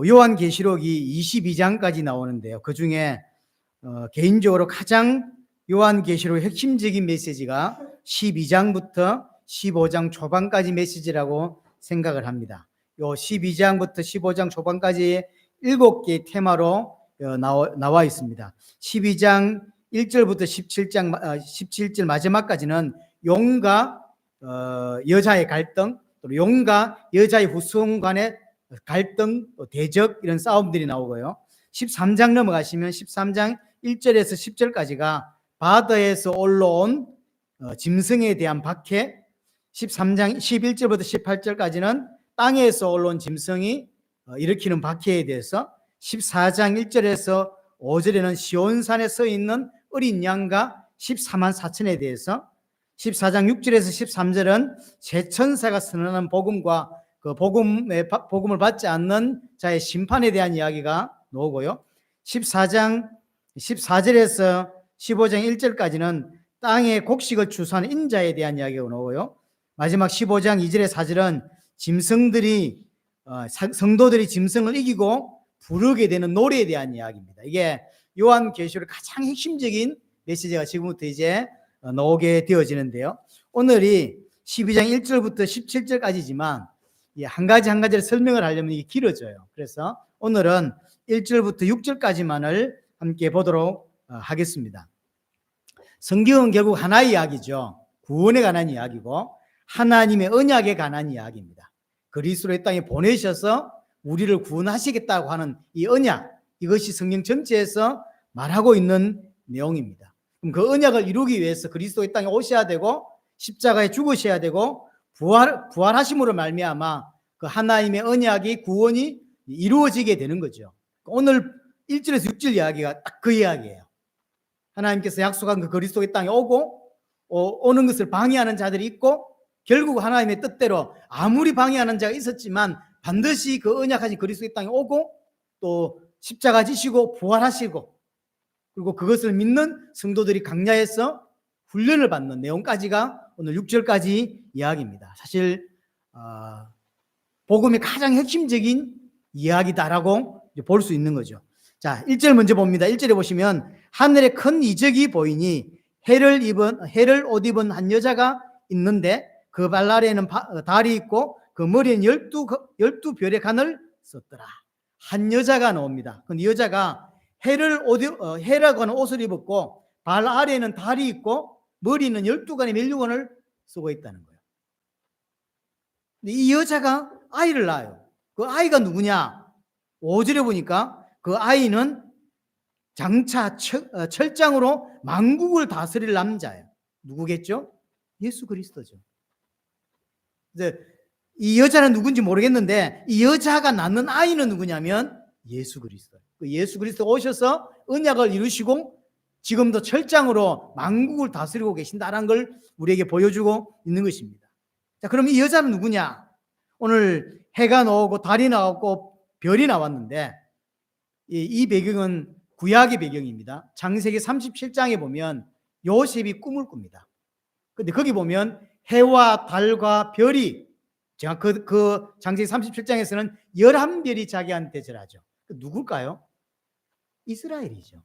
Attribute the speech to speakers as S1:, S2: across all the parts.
S1: 요한계시록이 22장까지 나오는데요. 그중에 개인적으로 가장 요한계시록의 핵심적인 메시지가 12장부터 15장 초반까지 메시지라고 생각을 합니다. 요 12장부터 15장 초반까지 7개의 테마로 나와 있습니다. 12장 1절부터 17절 마지막까지는 용과 여자의 갈등, 또 용과 여자의 후손 간의 갈등, 대적, 이런 싸움들이 나오고요. 13장 넘어가시면 13장 1절에서 10절까지가 바다에서 올라온 짐승에 대한 박해, 13장 11절부터 18절까지는 땅에서 올라온 짐승이 일으키는 박해에 대해서, 14장 1절에서 5절에는 시온산에 서 있는 어린 양과 14만 4천에 대해서, 14장 6절에서 13절은 새 천사가 선언하는 복음과 그 복음을 받지 않는 자의 심판에 대한 이야기가 나오고요. 14장 14절에서 15장 1절까지는 땅에 곡식을 추수하는 인자에 대한 이야기가 나오고요. 마지막 15장 2절에 4절은 짐승들이 성도들이 짐승을 이기고 부르게 되는 노래에 대한 이야기입니다. 이게 요한계시록의 가장 핵심적인 메시지가 지금부터 이제 나오게 되어지는데요. 오늘이 12장 1절부터 17절까지지만 한 가지 한 가지를 설명을 하려면 이게 길어져요. 그래서 오늘은 1절부터 6절까지만을 함께 보도록 하겠습니다. 성경은 결국 하나의 이야기죠. 구원에 관한 이야기고 하나님의 언약에 관한 이야기입니다. 그리스도를 이 땅에 보내셔서 우리를 구원하시겠다고 하는 이 언약, 이것이 성경 전체에서 말하고 있는 내용입니다. 그럼 그 언약을 이루기 위해서 그리스도의 땅에 오셔야 되고 십자가에 죽으셔야 되고 부활하심으로 말미암아 그 하나님의 언약이 구원이 이루어지게 되는 거죠. 오늘 1절에서 6절 이야기가 딱 그 이야기예요. 하나님께서 약속한 그 그리스도의 땅에 오고 오는 것을 방해하는 자들이 있고 결국 하나님의 뜻대로 아무리 방해하는 자가 있었지만 반드시 그 언약하신 그리스도의 땅에 오고 또 십자가 지시고 부활하시고 그리고 그것을 믿는 성도들이 강야에서 훈련을 받는 내용까지가 오늘 6절까지 이야기입니다. 사실 복음의 가장 핵심적인 이야기다라고 볼 수 있는 거죠. 자, 1절 먼저 봅니다. 1절에 보시면 하늘에 큰 이적이 보이니 해를 옷 입은 한 여자가 있는데 그 발 아래에는 달이 있고 그 머리에는 12별의 간을 썼더라. 한 여자가 나옵니다. 그 여자가 해라고 하는 옷을 입었고 발 아래에는 달이 있고 머리는 12간의 면류관을 쓰고 있다는 거예요. 이 여자가 아이를 낳아요. 그 아이가 누구냐? 5절에 보니까 그 아이는 장차 철장으로 만국을 다스릴 남자예요. 누구겠죠? 예수 그리스도죠. 이제 이 여자는 누군지 모르겠는데 이 여자가 낳는 아이는 누구냐면 예수 그리스도. 그 예수 그리스도 오셔서 언약을 이루시고 지금도 철장으로 만국을 다스리고 계신다는 걸 우리에게 보여주고 있는 것입니다. 자, 그럼 이 여자는 누구냐? 오늘 해가 나오고 달이 나왔고 별이 나왔는데 이 배경은 구약의 배경입니다. 창세기 37장에 보면 요셉이 꿈을 꿉니다. 근데 거기 보면 해와 달과 별이 제가 그 창세기 37장에서는 11별이 자기한테 절하죠. 누굴까요? 이스라엘이죠.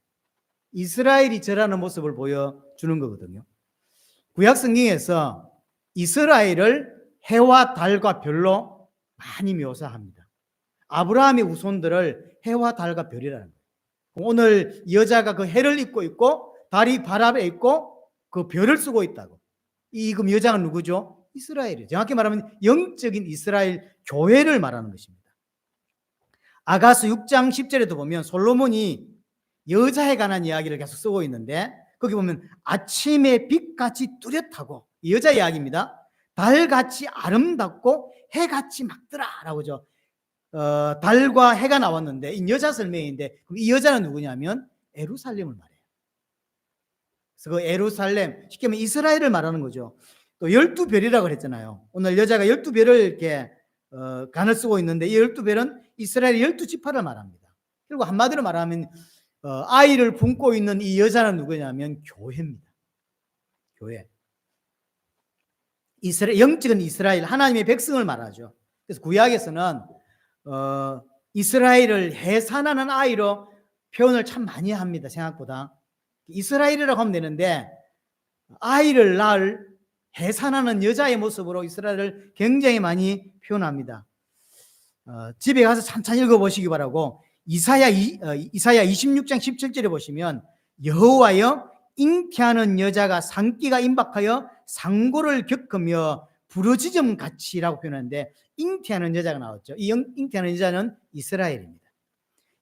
S1: 이스라엘이 절하는 모습을 보여주는 거거든요. 구약 성경에서 이스라엘을 해와 달과 별로 많이 묘사합니다. 아브라함의 후손들을 해와 달과 별이라는 거예요. 오늘 여자가 그 해를 입고 있고 달이 발 아래 있고 그 별을 쓰고 있다고. 이 그럼 여자가 누구죠? 이스라엘이에요. 정확히 말하면 영적인 이스라엘 교회를 말하는 것입니다. 아가서 6장 10절에도 보면 솔로몬이 여자에 관한 이야기를 계속 쓰고 있는데 거기 보면 아침의 빛같이 뚜렷하고 여자 이야기입니다. 달같이 아름답고 해같이 막더라라고 죠. 달과 해가 나왔는데 이 여자 설명인데 그럼 이 여자는 누구냐면 예루살렘을 말해요. 그래서 그 예루살렘 쉽게 말하면 이스라엘을 말하는 거죠. 또 12별이라고 했잖아요. 오늘 여자가 12별을 이렇게 간을 쓰고 있는데 이 12별은 이스라엘의 12지파를 말합니다. 그리고 한마디로 말하면 아이를 품고 있는 이 여자는 누구냐면 교회입니다. 교회. 영적인 이스라엘 하나님의 백성을 말하죠. 그래서 구약에서는 이스라엘을 해산하는 아이로 표현을 참 많이 합니다. 생각보다 이스라엘이라고 하면 되는데 아이를 낳을 해산하는 여자의 모습으로 이스라엘을 굉장히 많이 표현합니다. 집에 가서 찬찬히 읽어보시기 바라고 이사야 26장 17절에 보시면 여호와여 잉태하는 여자가 산기가 임박하여 상고를 겪으며 부르짖음 같이라고 표현하는데 잉태하는 여자가 나왔죠. 이 잉태하는 여자는 이스라엘입니다.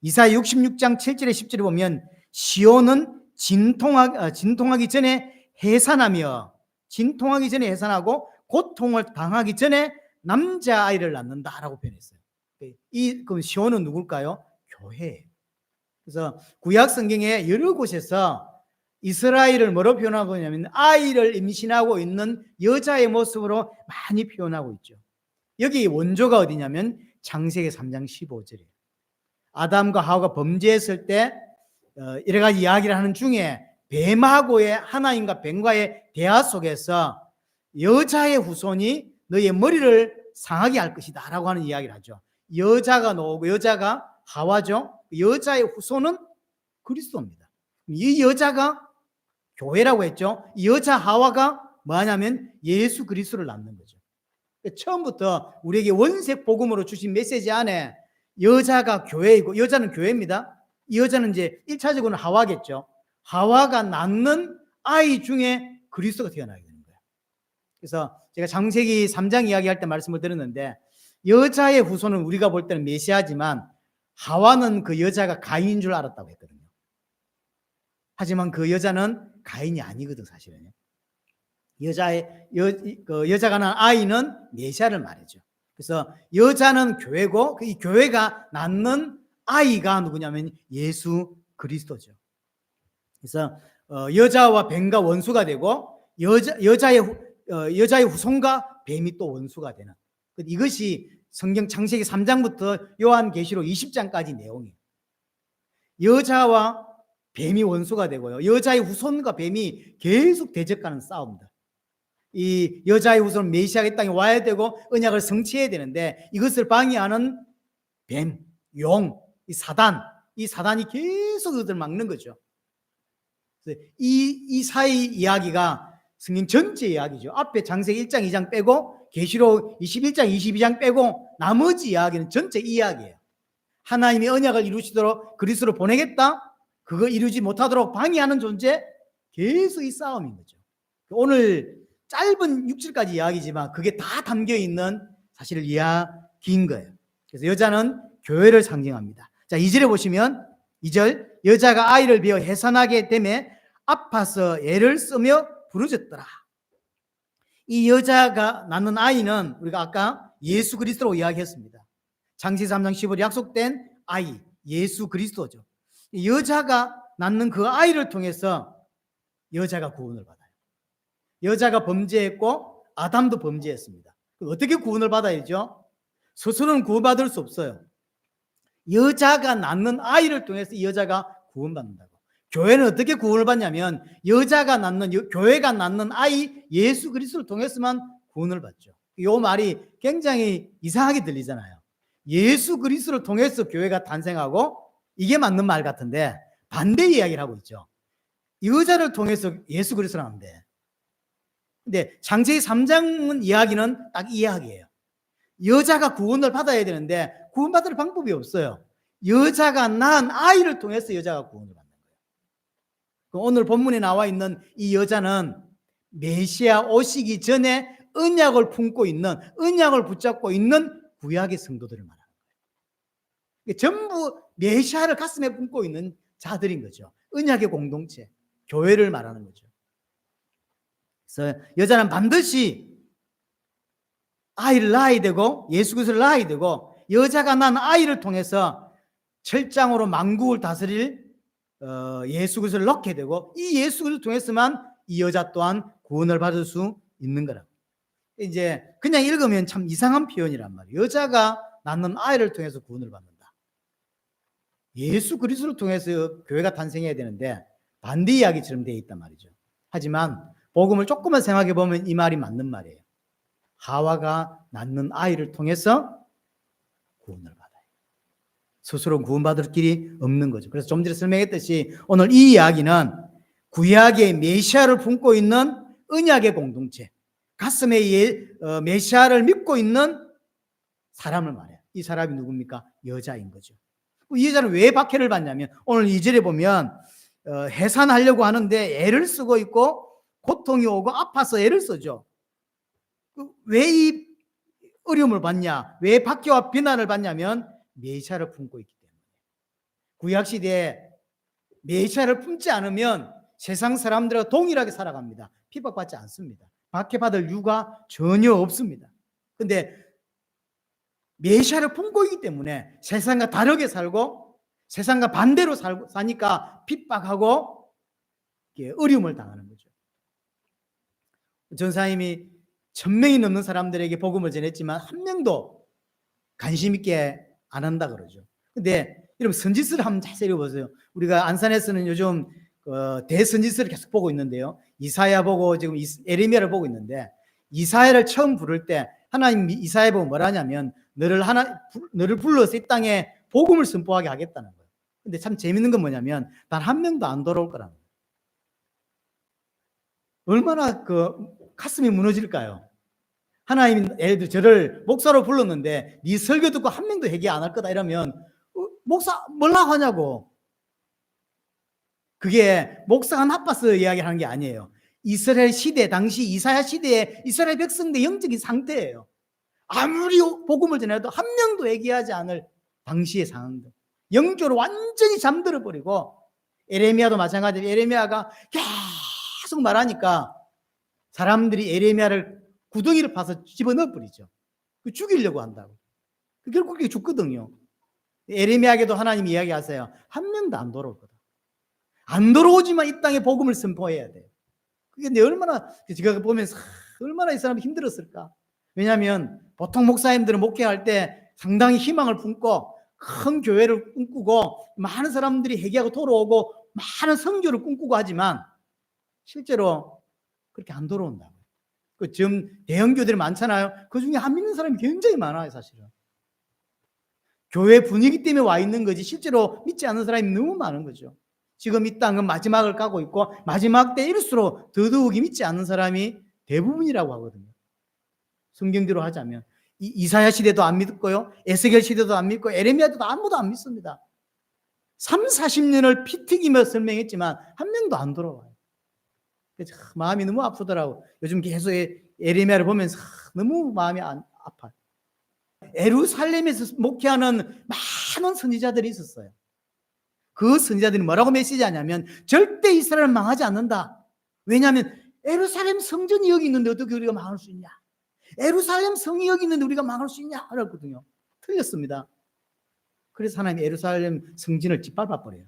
S1: 이사야 66장 7절에 10절에 보면 시온은 진통하기 전에 해산하며 진통하기 전에 해산하고 고통을 당하기 전에 남자아이를 낳는다라고 표현했어요. 그럼 시온은 누굴까요? 교회예요. 그래서 구약 성경에 여러 곳에서 이스라엘을 뭐로 표현하고 있냐면 아이를 임신하고 있는 여자의 모습으로 많이 표현하고 있죠. 여기 원조가 어디냐면 창세기 3장 15절이에요. 아담과 하와가 범죄했을 때 여러 가지 이야기를 하는 중에 뱀하고의 하나님과 뱀과의 대화 속에서 여자의 후손이 너의 머리를 상하게 할 것이다 라고 하는 이야기를 하죠. 여자가 나오고 여자가 하와죠. 여자의 후손은 그리스도입니다. 이 여자가 교회라고 했죠. 이 여자 하와가 뭐하냐면 예수 그리스도를 낳는 거죠. 처음부터 우리에게 원색 복음으로 주신 메시지 안에 여자가 교회이고 여자는 교회입니다. 이 여자는 이제 1차적으로는 하와겠죠. 하와가 낳는 아이 중에 그리스도가 태어나게 되는 거예요. 그래서 제가 창세기 3장 이야기할 때 말씀을 드렸는데 여자의 후손은 우리가 볼 때는 메시아지만 하와는 그 여자가 가인인 줄 알았다고 했거든요. 하지만 그 여자는 가인이 아니거든 사실은요. 여자가 낳은 아이는 메시아를 말이죠. 그래서 여자는 교회고 이 교회가 낳는 아이가 누구냐면 예수 그리스도죠. 그래서 여자와 뱀과 원수가 되고 여자의 후손과 뱀이 또 원수가 되는 이것이 성경 창세기 3장부터 요한계시록 20장까지 내용이에요. 여자와 뱀이 원수가 되고요. 여자의 후손과 뱀이 계속 대적하는 싸움입니다. 이 여자의 후손은 메시아가 이 땅에 와야 되고 언약을 성취해야 되는데 이것을 방해하는 뱀, 용, 이 사단이 계속 그것을 막는 거죠. 이 사이 이야기가 성경 전체 이야기죠. 앞에 창세기 1장, 2장 빼고 계시록 21장, 22장 빼고 나머지 이야기는 전체 이야기예요. 하나님이 언약을 이루시도록 그리스도를 보내겠다. 그거 이루지 못하도록 방해하는 존재, 계속 이 싸움인 거죠. 오늘 짧은 6절까지 이야기지만 그게 다 담겨있는 사실 이야기인 거예요. 그래서 여자는 교회를 상징합니다. 자, 2절에 보시면 2절 여자가 아이를 비어 해산하게 되매 아파서 애를 쓰며 부르짖더라. 이 여자가 낳는 아이는 우리가 아까 예수 그리스도로 이야기했습니다. 창세기 3장 15절 약속된 아이 예수 그리스도죠. 여자가 낳는 그 아이를 통해서 여자가 구원을 받아요. 여자가 범죄했고 아담도 범죄했습니다. 어떻게 구원을 받아야죠? 스스로는 구원받을 수 없어요. 여자가 낳는 아이를 통해서 이 여자가 구원받는다고. 교회는 어떻게 구원을 받냐면 교회가 낳는 아이 예수 그리스도를 통해서만 구원을 받죠. 이 말이 굉장히 이상하게 들리잖아요. 예수 그리스도를 통해서 교회가 탄생하고 이게 맞는 말 같은데 반대 이야기를 하고 있죠. 여자를 통해서 예수 그리스도를 하는데 근데 창세기 3장 이야기는 딱 이 이야기예요. 여자가 구원을 받아야 되는데 구원받을 방법이 없어요. 여자가 낳은 아이를 통해서 여자가 구원을 받는 거예요. 오늘 본문에 나와 있는 이 여자는 메시아 오시기 전에 언약을 붙잡고 있는 구약의 성도들을 말하는 거예요. 전부 메시아를 가슴에 품고 있는 자들인 거죠. 언약의 공동체, 교회를 말하는 거죠. 그래서 여자는 반드시 아이를 낳아야 되고 예수 그리스도를 낳아야 되고 여자가 낳은 아이를 통해서 철장으로 만국을 다스릴 예수 그리스도를 낳게 되고 이 예수 그리스도를 통해서만 이 여자 또한 구원을 받을 수 있는 거라고. 이제 그냥 읽으면 참 이상한 표현이란 말이에요. 여자가 낳는 아이를 통해서 구원을 받는다. 예수 그리스도를 통해서 교회가 탄생해야 되는데 반대 이야기처럼 되어 있단 말이죠. 하지만 복음을 조금만 생각해 보면 이 말이 맞는 말이에요. 하와가 낳는 아이를 통해서 구원을 받아요. 스스로 구원받을 길이 없는 거죠. 그래서 좀 전에 설명했듯이 오늘 이 이야기는 구약의 메시아를 품고 있는 언약의 공동체, 가슴에 메시아를 믿고 있는 사람을 말해요. 이 사람이 누굽니까? 여자인 거죠. 이 여자는 왜 박해를 받냐면 오늘 2절에 보면 해산하려고 하는데 애를 쓰고 있고 고통이 오고 아파서 애를 쓰죠. 왜 이 어려움을 받냐? 왜 박해와 비난을 받냐면 메시아를 품고 있기 때문에. 구약시대에 메시아를 품지 않으면 세상 사람들과 동일하게 살아갑니다. 핍박받지 않습니다. 박해받을 이유가 전혀 없습니다. 그런데 메시아를 품고 있기 때문에 세상과 다르게 살고 세상과 반대로 사니까 핍박하고 어려움을 당하는 거죠. 전사님이 1000명이 넘는 사람들에게 복음을 전했지만 한 명도 관심 있게 안 한다 그러죠. 근데 여러분 선지서를 한번 자세히 보세요. 우리가 안산에서는 요즘 대선지서를 계속 보고 있는데요. 이사야 보고 지금 에레미야를 보고 있는데 이사야를 처음 부를 때 하나님 이사야 보고 뭐라냐면 너를 불러서 이 땅에 복음을 선포하게 하겠다는 거예요. 근데 참 재밌는 건 뭐냐면 단 한 명도 안 돌아올 거라는 거예요. 얼마나 가슴이 무너질까요? 하나님 예를 들어 저를 목사로 불렀는데 네 설교 듣고 한 명도 회개 안 할 거다 이러면 목사 뭐라고 하냐고. 그게 목사가 나빠서 이야기하는 게 아니에요. 이스라엘 시대 당시 이사야 시대에 이스라엘 백성들의 영적인 상태예요. 아무리 복음을 전해도 한 명도 회개하지 않을 당시의 상황들. 영적으로 완전히 잠들어 버리고 에레미야도 마찬가지로 에레미야가 계속 말하니까 사람들이 에레미야를 구덩이를 파서 집어넣어 버리죠. 죽이려고 한다고. 결국 그게 죽거든요. 에레미야에게도 하나님이 이야기하세요. 한 명도 안 돌아올 거다. 안 돌아오지만 이 땅에 복음을 선포해야 돼요. 그게 얼마나 제가 보면서 얼마나 이 사람이 힘들었을까. 왜냐하면 보통 목사님들은 목회할 때 상당히 희망을 품고 큰 교회를 꿈꾸고 많은 사람들이 회개하고 돌아오고 많은 선교를 꿈꾸고 하지만 실제로 그렇게 안 돌아온다고. 지금 대형 교회들이 많잖아요. 그 중에 안 믿는 사람이 굉장히 많아요, 사실은. 교회 분위기 때문에 와 있는 거지 실제로 믿지 않는 사람이 너무 많은 거죠. 지금 이 땅은 마지막을 가고 있고 마지막 때 이럴수록 더더욱이 믿지 않는 사람이 대부분이라고 하거든요. 성경대로 하자면 이사야 시대도 안 믿고요. 에스겔 시대도 안 믿고 에레미야도 아무도 안 믿습니다. 30-40년을 피 튀기며 설명했지만 한 명도 안 돌아와요. 마음이 너무 아프더라고. 요즘 계속 에레미야를 보면서 너무 마음이 아파요. 예루살렘에서 목회하는 많은 선지자들이 있었어요. 그 선지자들이 뭐라고 메시지하냐면 절대 이스라엘은 망하지 않는다. 왜냐하면 예루살렘 성전이 여기 있는데 어떻게 우리가 망할 수 있냐. 예루살렘 성이 여기 있는데 우리가 망할 수 있냐 그랬거든요. 틀렸습니다. 그래서 하나님이 예루살렘 성전을 짓밟아버려요.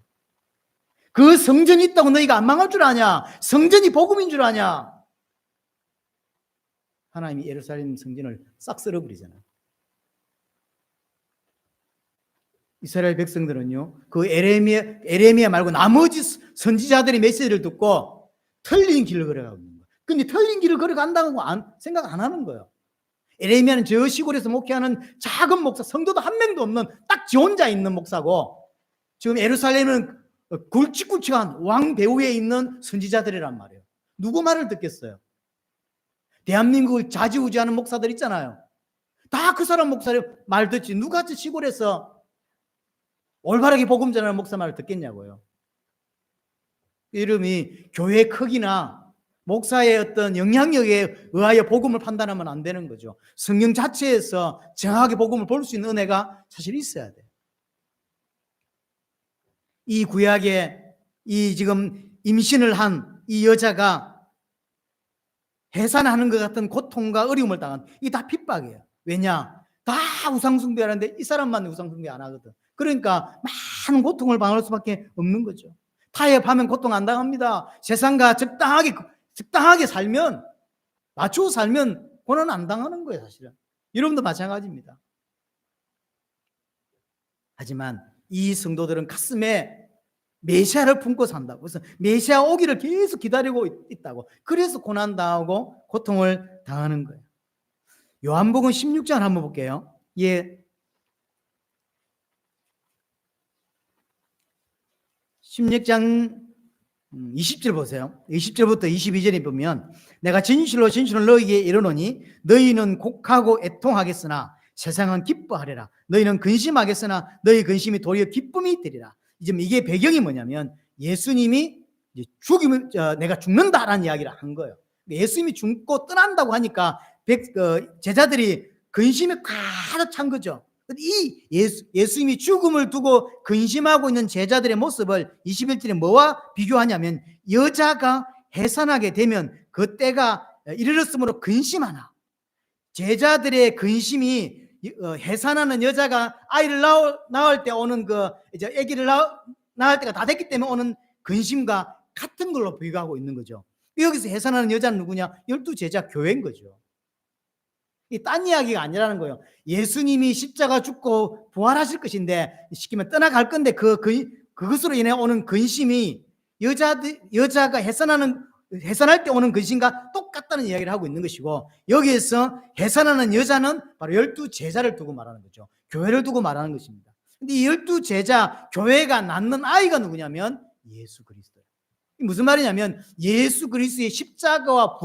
S1: 그 성전이 있다고 너희가 안 망할 줄 아냐. 성전이 복음인 줄 아냐. 하나님이 예루살렘 성전을 싹 쓸어버리잖아요. 이스라엘 백성들은요, 그 에레미야 말고 나머지 선지자들의 메시지를 듣고 틀린 길을 걸어가고 있는 거예요. 근데 틀린 길을 걸어간다는 거 생각 안 하는 거예요. 에레미야는 저 시골에서 목회하는 작은 목사, 성도도 한 명도 없는 딱 지 혼자 있는 목사고, 지금 예루살렘은 굵직굵직한 왕 배후에 있는 선지자들이란 말이에요. 누구 말을 듣겠어요? 대한민국을 좌지우지하는 목사들 있잖아요. 다 그 사람 목사를 말 듣지. 누가 저 시골에서 올바르게 복음 전하는 목사 말을 듣겠냐고요. 이름이 교회 크기나 목사의 어떤 영향력에 의하여 복음을 판단하면 안 되는 거죠. 성경 자체에서 정확하게 복음을 볼 수 있는 은혜가 사실 있어야 돼요. 이 구약에 이 지금 임신을 한 이 여자가 해산하는 것 같은 고통과 어려움을 당한 이 다 핍박이에요. 왜냐? 다 우상숭배하는데 이 사람만 우상숭배 안 하거든. 그러니까 많은 고통을 당할 수밖에 없는 거죠. 타협하면 고통 안 당합니다. 세상과 적당하게 살면, 맞추고 살면 고난 안 당하는 거예요, 사실은. 여러분도 마찬가지입니다. 하지만 이 성도들은 가슴에 메시아를 품고 산다고. 그래서 메시아 오기를 계속 기다리고 있다고. 그래서 고난 당하고 고통을 당하는 거예요. 요한복음 16장 한번 볼게요. 예. 16장 20절 보세요. 20절부터 22절에 보면 내가 진실로 진실로 너희에게 이르노니 너희는 곡하고 애통하겠으나 세상은 기뻐하리라. 너희는 근심하겠으나 너희 근심이 도리어 기쁨이 되리라. 이게 배경이 뭐냐면 예수님이 죽으면 내가 죽는다라는 이야기를 한 거예요. 예수님이 죽고 떠난다고 하니까 제자들이 근심에 가득 찬 거죠. 이 예수님이 죽음을 두고 근심하고 있는 제자들의 모습을 21절에 뭐와 비교하냐면 여자가 해산하게 되면 그 때가 이르렀으므로 근심하나. 제자들의 근심이 해산하는 여자가 아이를 낳을 때 오는 이제 아기를 낳을 때가 다 됐기 때문에 오는 근심과 같은 걸로 비교하고 있는 거죠. 여기서 해산하는 여자는 누구냐? 12제자 교회인 거죠. 이 딴 이야기가 아니라는 거예요. 예수님이 십자가 죽고 부활하실 것인데 시키면 떠나갈 건데 그것으로 인해 오는 근심이 여자가 해산할 때 오는 근심과 똑같다는 이야기를 하고 있는 것이고, 여기에서 해산하는 여자는 바로 12제자를 두고 말하는 거죠. 교회를 두고 말하는 것입니다. 근데 이 12제자 교회가 낳는 아이가 누구냐면 예수 그리스도예요. 무슨 말이냐면 예수 그리스도의 십자가와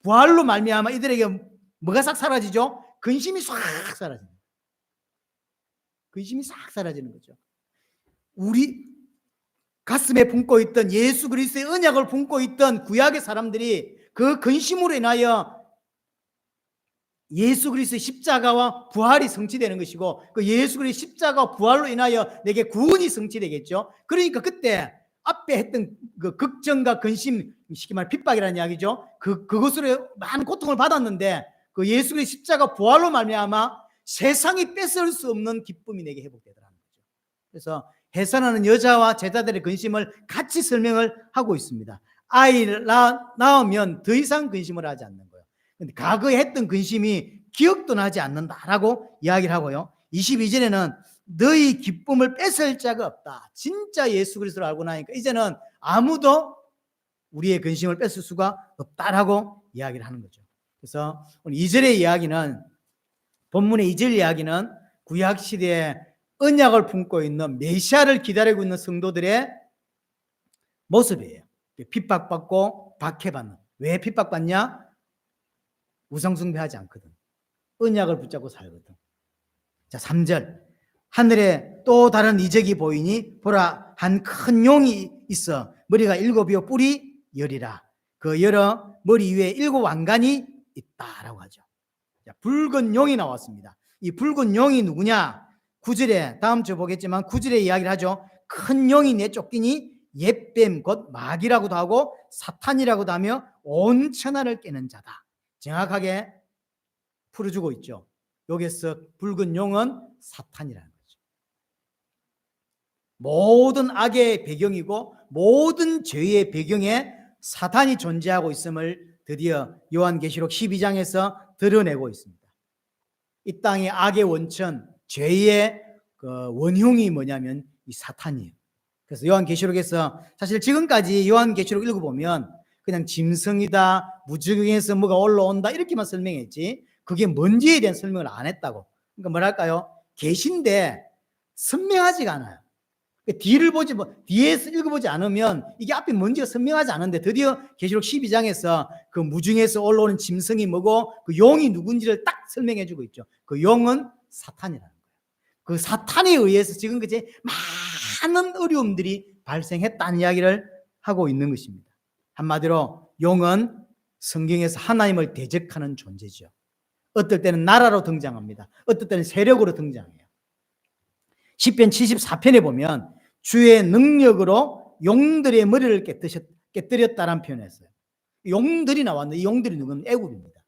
S1: 부활로 말미암아 이들에게 뭐가 싹 사라지죠? 근심이 싹 사라집니다. 근심이 싹 사라지는 거죠. 우리 가슴에 품고 있던 예수 그리스도의 언약을 품고 있던 구약의 사람들이 그 근심으로 인하여 예수 그리스도의 십자가와 부활이 성취되는 것이고, 그 예수 그리스도의 십자가와 부활로 인하여 내게 구원이 성취되겠죠. 그러니까 그때 앞에 했던 그 걱정과 근심, 쉽게 말해 핍박이라는 이야기죠. 그것으로 많은 고통을 받았는데 그 예수 그리스도의 십자가 부활로 말미암아 세상이 뺏을 수 없는 기쁨이 내게 회복되더라는 거죠. 그래서 해산하는 여자와 제자들의 근심을 같이 설명을 하고 있습니다. 아이를 낳으면 더 이상 근심을 하지 않는 거예요. 근데 과거에 했던 근심이 기억도 나지 않는다라고 이야기를 하고요. 22절에는 너희 기쁨을 뺏을 자가 없다. 진짜 예수 그리스도를 알고 나니까 이제는 아무도 우리의 근심을 뺏을 수가 없다라고 이야기를 하는 거죠. 그래서 오늘 2절의 이야기는, 본문의 2절 이야기는 구약시대에 언약을 품고 있는 메시아를 기다리고 있는 성도들의 모습이에요. 핍박받고 박해받는. 왜 핍박받냐? 우상숭배하지 않거든. 언약을 붙잡고 살거든. 자, 3절. 하늘에 또 다른 이적이 보이니 보라, 한 큰 용이 있어 머리가 7이요 뿔이 10이라. 그 여러 머리 위에 7 왕관이 있다라고 하죠. 자, 붉은 용이 나왔습니다. 이 붉은 용이 누구냐? 9절에, 다음 주 보겠지만 9절에 이야기를 하죠. 큰 용이 내쫓기니 옛뱀 곧 마귀라고도 하고 사탄이라고도 하며 온 천하를 깨는 자다. 정확하게 풀어주고 있죠. 여기서 붉은 용은 사탄이라는 거죠. 모든 악의 배경이고 모든 죄의 배경에 사탄이 존재하고 있음을 드디어 요한계시록 12장에서 드러내고 있습니다. 이 땅의 악의 원천, 죄의 그 원흉이 뭐냐면 이 사탄이에요. 그래서 요한계시록에서 사실 지금까지 요한계시록 읽어보면 그냥 짐승이다, 무지경에서 뭐가 올라온다 이렇게만 설명했지 그게 뭔지에 대한 설명을 안 했다고. 그러니까 뭐랄까요? 계신데 선명하지가 않아요. 뒤에서 읽어보지 않으면 이게 앞에 뭔지가 선명하지 않은데 드디어 계시록 12장에서 그 무중에서 올라오는 짐승이 뭐고 그 용이 누군지를 딱 설명해주고 있죠. 그 용은 사탄이라는 거예요. 그 사탄에 의해서 지금 그제 많은 어려움들이 발생했다는 이야기를 하고 있는 것입니다. 한마디로 용은 성경에서 하나님을 대적하는 존재죠. 어떨 때는 나라로 등장합니다. 어떨 때는 세력으로 등장해요. 시편 74편에 보면 주의 능력으로 용들의 머리를 깨뜨렸다라는 표현을 했어요. 용들이 나왔는데 이 용들이 누구는 애굽입니다.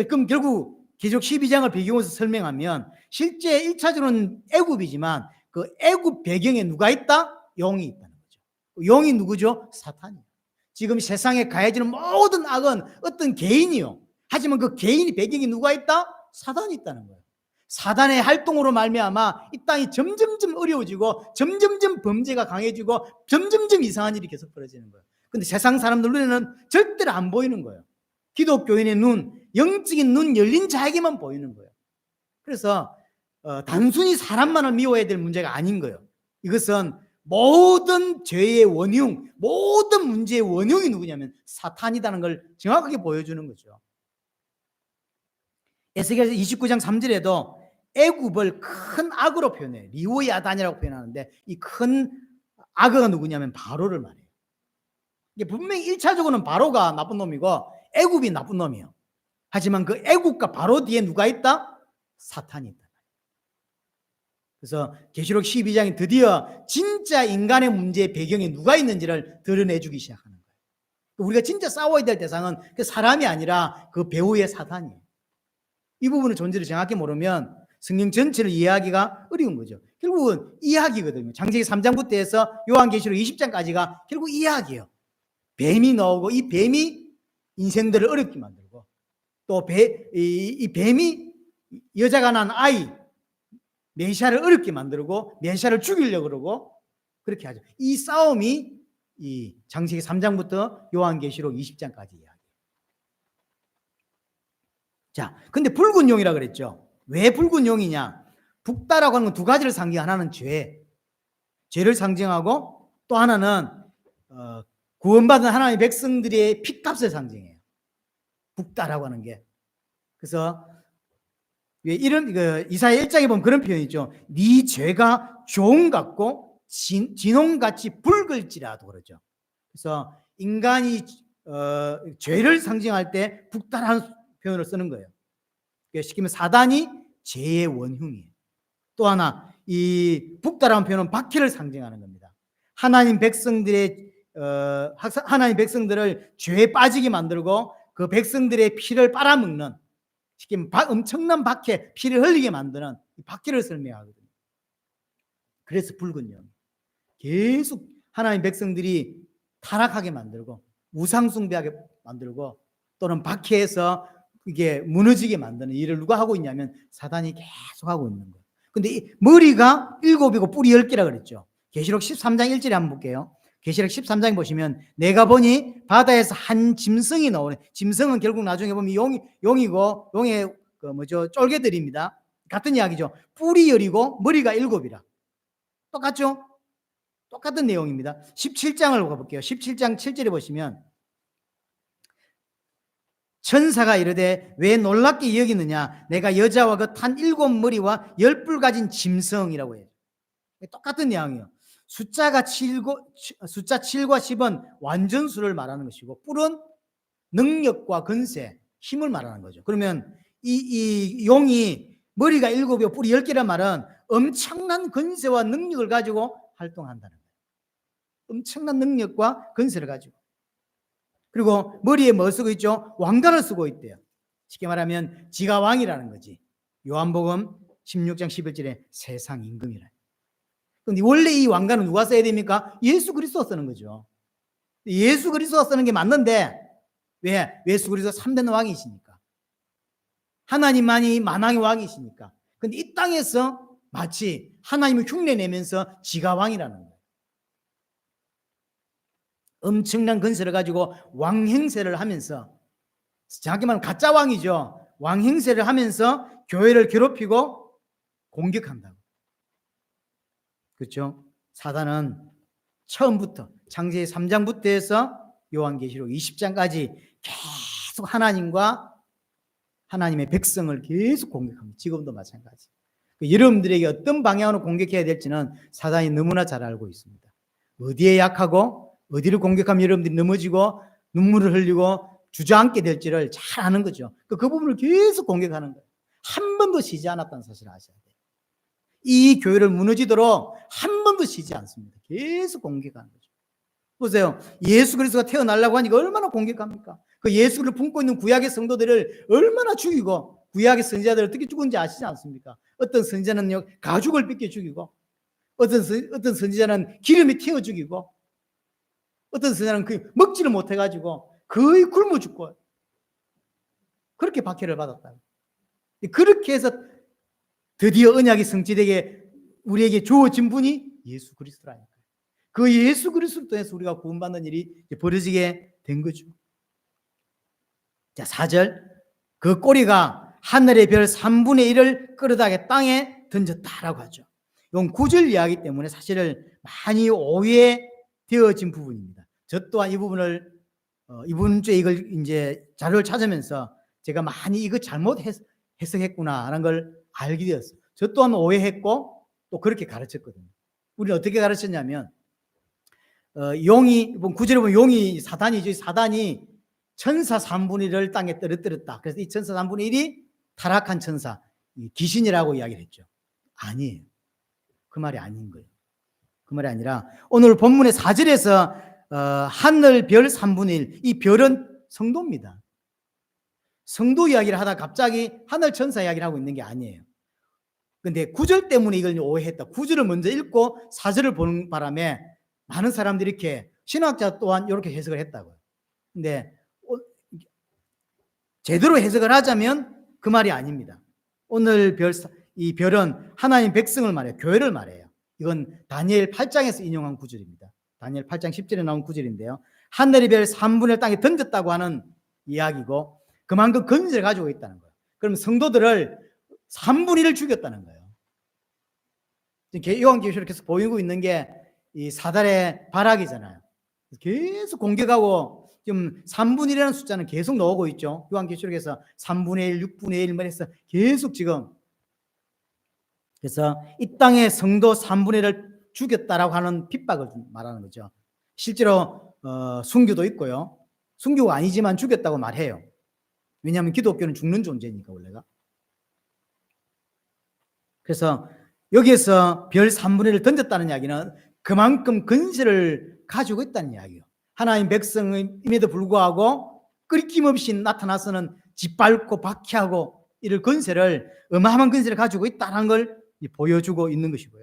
S1: 그럼 결국 계시록 12장을 배경으로 설명하면 실제 1차적으로는 애굽이지만 그 애굽 배경에 누가 있다? 용이 있다는 거죠. 용이 누구죠? 사탄이에요. 지금 세상에 가해지는 모든 악은 어떤 개인이요. 하지만 그 개인이 배경에 누가 있다? 사단이 있다는 거예요. 사단의 활동으로 말미암아 이 땅이 점점점 어려워지고 점점점 범죄가 강해지고 점점점 이상한 일이 계속 벌어지는 거예요. 근데 세상 사람들 눈에는 절대로 안 보이는 거예요. 기독교인의 눈, 영적인 눈 열린 자에게만 보이는 거예요. 그래서 단순히 사람만을 미워해야 될 문제가 아닌 거예요. 이것은 모든 죄의 원흉, 모든 문제의 원흉이 누구냐면 사탄이라는 걸 정확하게 보여주는 거죠. 에스겔서 29장 3절에도 애굽을 큰 악으로 표현해요. 리오야단이라고 표현하는데 이 큰 악어가 누구냐면 바로를 말해요. 이게 분명히 1차적으로는 바로가 나쁜 놈이고 애굽이 나쁜 놈이에요. 하지만 그 애굽과 바로 뒤에 누가 있다? 사탄이 있다. 그래서 계시록 12장이 드디어 진짜 인간의 문제의 배경에 누가 있는지를 드러내주기 시작하는 거예요. 우리가 진짜 싸워야 될 대상은 그 사람이 아니라 그 배후의 사탄이에요. 이 부분의 존재를 정확히 모르면 성경 전체를 이해하기가 어려운 거죠. 결국은 이야기거든요. 창세기 3장부터 해서 요한계시록 20장까지가 결국 이야기예요. 뱀이 나오고 이 뱀이 인생들을 어렵게 만들고 또 이 뱀이 여자가 낳은 아이 메시아를 어렵게 만들고 메시아를 죽이려고 그러고 그렇게 하죠. 이 싸움이 이 창세기 3장부터 요한계시록 20장까지 이야기예요. 자, 근데 붉은 용이라 그랬죠. 왜 붉은 용이냐? 붉다라고 하는 건 두 가지를 상징, 하나는 죄를 상징하고 또 하나는 구원받은 하나님의 백성들의 핏값을 상징해요. 붉다라고 하는 게. 그래서 왜 이런 이사야 1장에 보면 그런 표현이 있죠. 네 죄가 종 같고 진홍같이 붉을지라도 그러죠. 그래서 인간이 죄를 상징할 때 붉다라는 표현을 쓰는 거예요. 쉽게 말하면 사단이 죄의 원흉이에요. 또 하나 이 붉다라는 표현은 박해를 상징하는 겁니다. 하나님 백성들을 죄에 빠지게 만들고 그 백성들의 피를 빨아먹는 쉽게 말하면 엄청난 박해, 피를 흘리게 만드는 박해를 설명하거든요. 그래서 붉은 영 계속 하나님 백성들이 타락하게 만들고 우상숭배하게 만들고 또는 박해해서 이게 무너지게 만드는 일을 누가 하고 있냐면 사단이 계속 하고 있는 거예요. 근데 이 머리가 7이고 뿔이 10개라 그랬죠. 계시록 13장 1절에 한번 볼게요. 계시록 13장에 보시면 내가 보니 바다에서 한 짐승이 나오네. 짐승은 결국 나중에 보면 용이고 용의 쫄개들입니다. 같은 이야기죠. 뿔이 10이고 머리가 7이라. 똑같죠? 똑같은 내용입니다. 17장을 가볼게요. 17장 7절에 보시면 천사가 이르되 왜 놀랍게 여기느냐? 내가 여자와 그 탄 7머리와 10뿔 가진 짐승이라고 해요. 똑같은 내용이에요. 숫자 7과 10은 완전수를 말하는 것이고 뿔은 능력과 건세, 힘을 말하는 거죠. 그러면 이 용이 머리가 7이고 뿔이 10개란 말은 엄청난 건세와 능력을 가지고 활동한다는 거예요. 엄청난 능력과 건세를 가지고. 그리고 머리에 뭐 쓰고 있죠? 왕관을 쓰고 있대요. 쉽게 말하면 지가 왕이라는 거지. 요한복음 16장 11절에 세상 임금이라. 그런데 원래 이 왕관은 누가 써야 됩니까? 예수 그리스도가 쓰는 거죠. 예수 그리스도가 쓰는 게 맞는데 왜? 예수 그리스도 3대 왕이시니까. 하나님만이 만왕의 왕이시니까. 그런데 이 땅에서 마치 하나님을 흉내내면서 지가 왕이라는 거예요. 엄청난 건세를 가지고 왕행세를 하면서 정확히 말하면 가짜 왕이죠. 왕행세를 하면서 교회를 괴롭히고 공격한다고. 그렇죠? 사단은 처음부터 창세기 3장부터 해서 요한계시록 20장까지 계속 하나님과 하나님의 백성을 계속 공격합니다. 지금도 마찬가지. 여러분들에게 어떤 방향으로 공격해야 될지는 사단이 너무나 잘 알고 있습니다. 어디에 약하고 어디를 공격하면 여러분들이 넘어지고 눈물을 흘리고 주저앉게 될지를 잘 아는 거죠. 그 부분을 계속 공격하는 거예요. 한 번도 쉬지 않았다는 사실을 아셔야 돼요. 이 교회를 무너지도록 한 번도 쉬지 않습니다. 계속 공격하는 거죠. 보세요. 예수 그리스도가 태어나려고 하니까 얼마나 공격합니까? 그 예수를 품고 있는 구약의 성도들을 얼마나 죽이고 구약의 선지자들을 어떻게 죽은지 아시지 않습니까? 어떤 선지자는 가죽을 뺏겨 죽이고 어떤 선지자는 기름이 튀어 죽이고 어떤 선지자는 먹지를 못해가지고 거의 굶어 죽고 그렇게 박해를 받았다. 그렇게 해서 드디어 언약이 성취되게 우리에게 주어진 분이 예수 그리스도라니까요. 그 예수 그리스도를 통해서 우리가 구원받는 일이 벌어지게 된 거죠. 자, 4절. 그 꼬리가 하늘의 별 3분의 1을 끌어다가 땅에 던졌다라고 하죠. 이건 구절 이야기 때문에 사실은 많이 오해되어진 부분입니다. 저 또한 이 부분을 이번 주에 이걸 이제 자료를 찾으면서 제가 많이 이거 잘못 해석했구나라는 걸 알게 되었어요. 저 또한 오해했고 또 그렇게 가르쳤거든요. 우리는 어떻게 가르쳤냐면 용이 이번 구절에 보면 용이 사단이죠. 사단이 천사 3분의 1을 땅에 떨어뜨렸다. 그래서 이 천사 3분의 1이 타락한 천사, 귀신이라고 이야기를 했죠. 아니에요. 그 말이 아닌 거예요. 그 말이 아니라 오늘 본문의 4절에서 하늘 별 3분의 1, 이 별은 성도입니다. 성도 이야기를 하다 갑자기 하늘 천사 이야기를 하고 있는 게 아니에요. 근데 9절 때문에 이걸 오해했다. 9절을 먼저 읽고 4절을 보는 바람에 많은 사람들이 이렇게, 신학자 또한 이렇게 해석을 했다고요. 근데 제대로 해석을 하자면 그 말이 아닙니다. 오늘 이 별은 하나님 백성을 말해요. 교회를 말해요. 이건 다니엘 8장에서 인용한 구절입니다. 다니엘 8장 10절에 나온 구절인데요. 하늘의 별 3분의 1 땅에 던졌다고 하는 이야기고 그만큼 권세를 가지고 있다는 거예요. 그럼 성도들을 3분의 1을 죽였다는 거예요. 요한계시록에 계속 보이고 있는 게 이 사단의 발악이잖아요. 계속 공격하고 지금 3분의 1이라는 숫자는 계속 나오고 있죠. 요한계시록에서 3분의 1, 6분의 1만 해서 계속 지금, 그래서 이 땅의 성도 3분의 1을 죽였다라고 하는 핍박을 말하는 거죠. 실제로 순교도 있고요. 순교가 아니지만 죽였다고 말해요. 왜냐하면 기독교는 죽는 존재니까 원래가. 그래서 여기에서 별 3분의 1을 던졌다는 이야기는 그만큼 권세를 가지고 있다는 이야기예요. 하나님 백성임에도 불구하고 끊김없이 나타나서는 짓밟고 박해하고 이를 권세를, 어마어마한 권세를 가지고 있다는 걸 보여주고 있는 것이고요.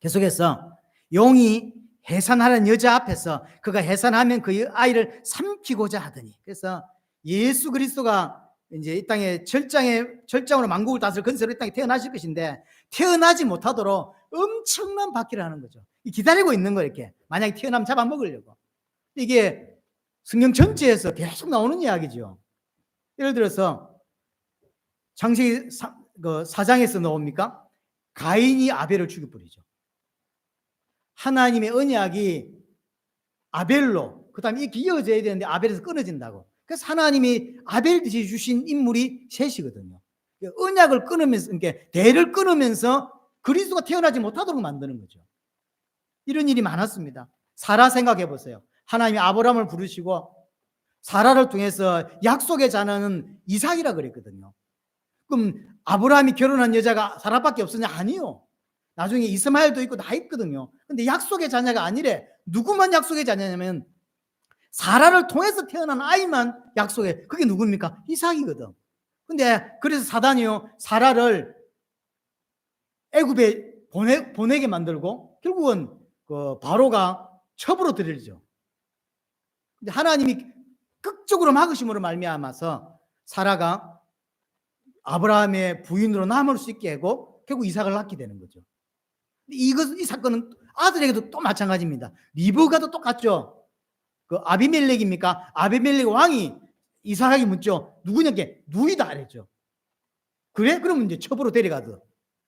S1: 계속해서 용이 해산하는 여자 앞에서 그가 해산하면 그 아이를 삼키고자 하더니, 그래서 예수 그리스도가 이제 이 땅에 철장으로 만국을 다스릴 권세로 이 땅에 태어나실 것인데 태어나지 못하도록 엄청난 박해를 하는 거죠. 기다리고 있는 거예요. 이렇게 만약에 태어나면 잡아먹으려고. 이게 성경 전체에서 계속 나오는 이야기죠. 예를 들어서 창세기 4장에서 나옵니까? 가인이 아벨을 죽여버리죠. 하나님의 언약이 아벨로, 그 다음에 이렇게 이어져야 되는데 아벨에서 끊어진다고. 그래서 하나님이 아벨 주신 인물이 셋이거든요. 언약을 끊으면서, 그러니까 대를 끊으면서 그리스도가 태어나지 못하도록 만드는 거죠. 이런 일이 많았습니다. 사라 생각해 보세요. 하나님이 아브라함을 부르시고 사라를 통해서 약속의 자녀는 이삭이라 그랬거든요. 그럼 아브라함이 결혼한 여자가 사라밖에 없었냐? 아니요. 나중에 이스마엘도 있고 다 있거든요. 근데 약속의 자녀가 아니래. 누구만 약속의 자녀냐면 사라를 통해서 태어난 아이만 약속해. 그게 누굽니까? 이삭이거든. 근데 그래서 사단이요, 사라를 애굽에 보내게 만들고 결국은 그 바로가 첩으로 들이죠. 근데 하나님이 극적으로 막으심으로 말미암아서 사라가 아브라함의 부인으로 남을 수 있게 하고 결국 이삭을 낳게 되는 거죠. 이 사건은 아들에게도 또 마찬가지입니다. 리브가도 똑같죠. 그 아비멜렉입니까? 아비멜렉 왕이 이삭에게 묻죠. 누구냐께 누이다 그랬죠. 그래? 그러면 이제 첩으로 데려가든.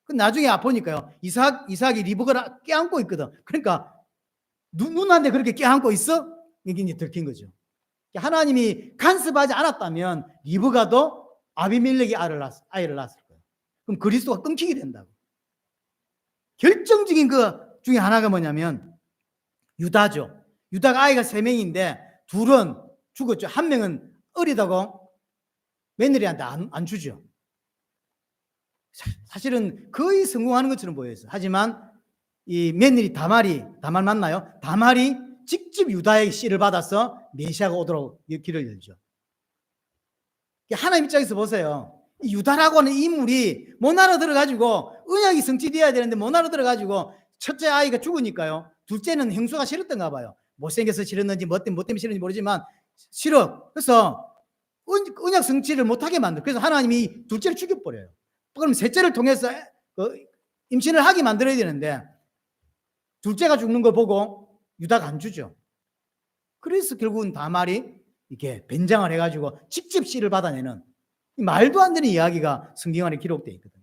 S1: 그 나중에 보니까요, 이삭이 리브가를 껴안고 있거든. 그러니까 누나한테 그렇게 껴안고 있어? 이게 이제 들킨 거죠. 하나님이 간섭하지 않았다면 리브가도 아비멜렉이 아이를 낳았을 거예요. 그럼 그리스도가 끊기게 된다고. 결정적인 그 중에 하나가 뭐냐면 유다죠. 유다가 아이가 3명인데 둘은 죽었죠. 한 명은 어리다고 며느리한테 안 주죠. 사실은 거의 성공하는 것처럼 보였어요. 하지만 이 며느리 다말 맞나요? 다말이 직접 유다의 씨를 받아서 메시아가 오도록 길을 열죠. 하나님 입장에서 보세요. 유다라고 하는 인물이 못 알아들어가지고 언약이 성취되어야 되는데 못 알아들어가지고 첫째 아이가 죽으니까요. 둘째는 형수가 싫었던가 봐요. 못생겨서 싫었는지 뭐 때문에 싫었는지 모르지만 싫어. 그래서 언약 성취를 못하게 만들어. 그래서 하나님이 둘째를 죽여버려요. 그럼 셋째를 통해서 임신을 하게 만들어야 되는데 둘째가 죽는 걸 보고 유다가 안 주죠. 그래서 결국은 다말이 이렇게 변장을 해가지고 직접 씨를 받아내는 말도 안 되는 이야기가 성경 안에 기록되어 있거든요.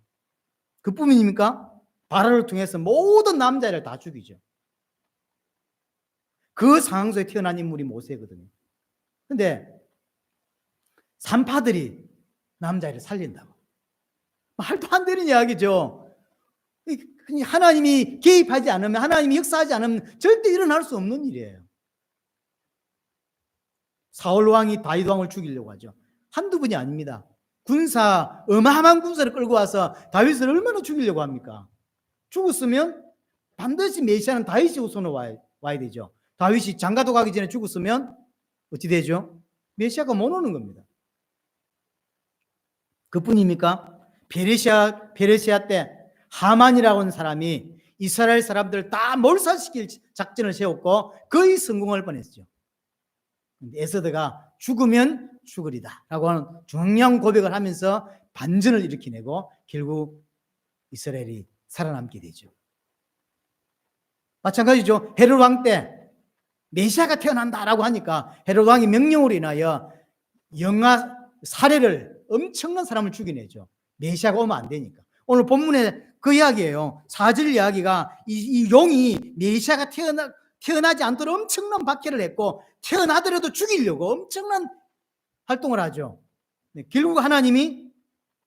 S1: 그뿐입니까? 바라를 통해서 모든 남자를 다 죽이죠. 그 상황 속에 태어난 인물이 모세거든요. 근데 산파들이 남자를 살린다고. 말도 안 되는 이야기죠. 하나님이 개입하지 않으면, 하나님이 역사하지 않으면 절대 일어날 수 없는 일이에요. 사울 왕이 다윗 왕을 죽이려고 하죠. 한두 분이 아닙니다. 어마어마한 군사를 끌고 와서 다윗을 얼마나 죽이려고 합니까? 죽었으면 반드시 메시아는 다윗이 우선으로 와야 되죠. 다윗이 장가도 가기 전에 죽었으면 어찌 되죠? 메시아가 못 오는 겁니다. 그뿐입니까? 페르시아 때 하만이라고 하는 사람이 이스라엘 사람들을 다 몰살시킬 작전을 세웠고 거의 성공할 뻔했죠. 에서드가 죽으면 죽으리다 라고 하는 중요한 고백을 하면서 반전을 일으키내고 결국 이스라엘이 살아남게 되죠. 마찬가지죠. 헤롯 왕 때 메시아가 태어난다라고 하니까 헤롯 왕이 명령으로 인하여 영아 살해를 엄청난 사람을 죽이내죠. 메시아가 오면 안 되니까. 오늘 본문에 그 이야기예요. 4절 이야기가 이 용이 메시아가 태어나지 않도록 엄청난 박해를 했고 태어나더라도 죽이려고 엄청난 활동을 하죠. 네, 결국 하나님이